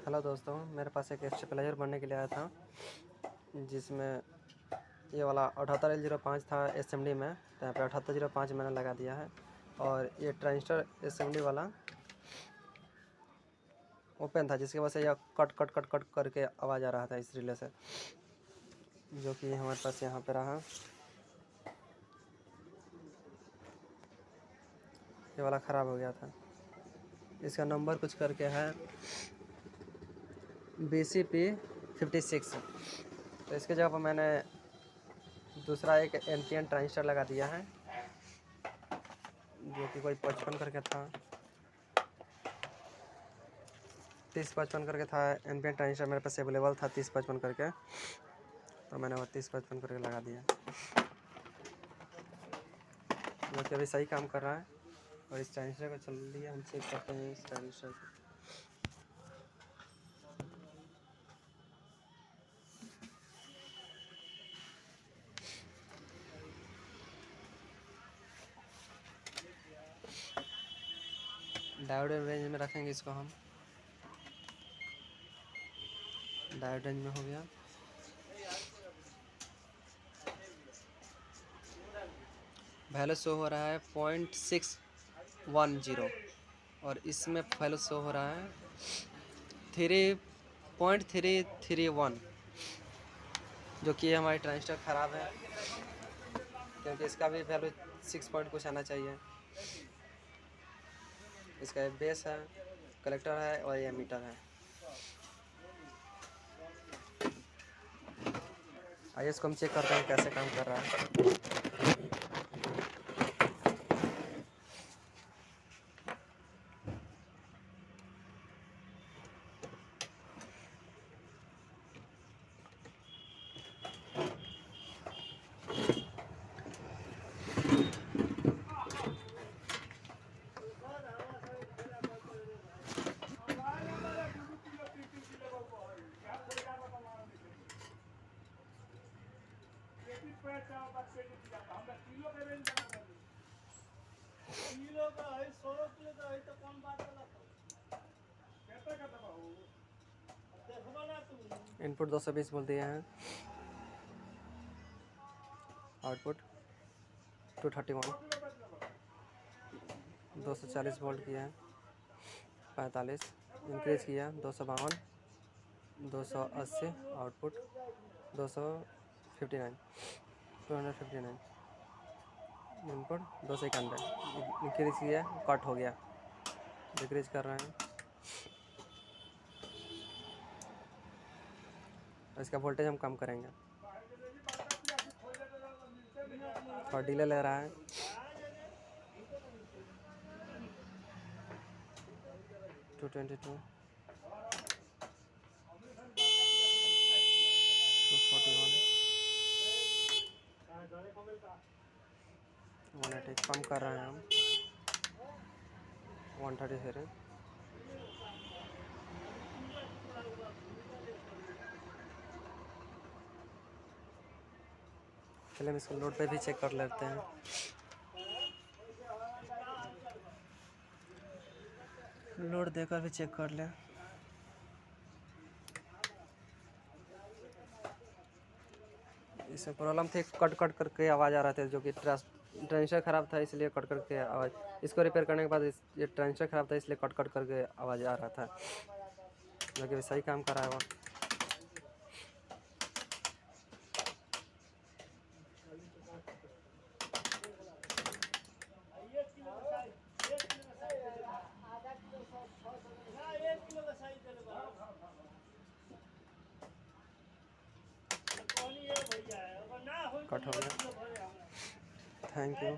Hello दोस्तों, मेरे पास एक स्टेबलाइजर बनने के लिए आया था, जिसमें ये वाला 78L05 था एसएमडी में, तो यहाँ पे 7805 मैंने लगा दिया है। और ये ट्रांजिस्टर एसएमडी वाला ओपन था, जिसकी वजह से यह कट कट कट कट करके आवाज़ आ रहा था इस रिले से, जो कि हमारे पास यहाँ पे रहा। ये वाला ख़राब हो गया था। इसका नंबर कुछ करके है BCP56। तो इसके जगह पर मैंने दूसरा एक NPN ट्रांजिस्टर लगा दिया है, जो कि कोई 55 करके था, 3055 करके था। NPN ट्रांजिस्टर मेरे पास अवेलेबल था 3055 करके, तो मैंने वो 3055 करके लगा दिया, जो कि अभी सही काम कर रहा है। और इस ट्रांजिस्टर को चल लिया, हम चेक करते हैं इस ट्रांजिस्टर को। डायोड रेंज में रखेंगे इसको हम। डायोड रेंज में हो गया। वैल्यू शो हो रहा है 0.610, और इसमें वैल्यू शो हो रहा है 3.331, जो कि हमारी ट्रांजिस्टर ख़राब है, क्योंकि इसका भी वैल्यू 6 पॉइंट कुछ आना चाहिए। इसका एक बेस है, कलेक्टर है और ये एमीटर है। आइए इसको हम चेक करते हैं कैसे काम कर रहा है। इनपुट 220 वोल्ट दिए हैं, आउटपुट 231, 240 वोल्ट किया है, 45 इंक्रीज किया, 252, 280, आउटपुट 259, 259, इनपुट 291, इंक्रीज किया, कट हो गया, डिक्रीज कर रहे हैं। इसका वोल्टेज हम कम करेंगे, और डिले ले रहा है। टू 22, 241, 180, कम कर रहे हैं हम, 133। चलिए हम इसको लोड पे भी चेक कर लेते हैं। लोड देकर भी चेक कर लें। इसमें प्रॉब्लम थी, कट कट करके आवाज़ आ रहा था, जो कि ट्रांजिस्टर ख़राब था, इसलिए कट करके आवाज़। इसको रिपेयर करने के बाद ये ट्रांजिस्टर ख़राब था, इसलिए कट कट करके आवाज़ आ रहा था, जो कि सही काम कर रहा है वो। कट हो गया। Thank you.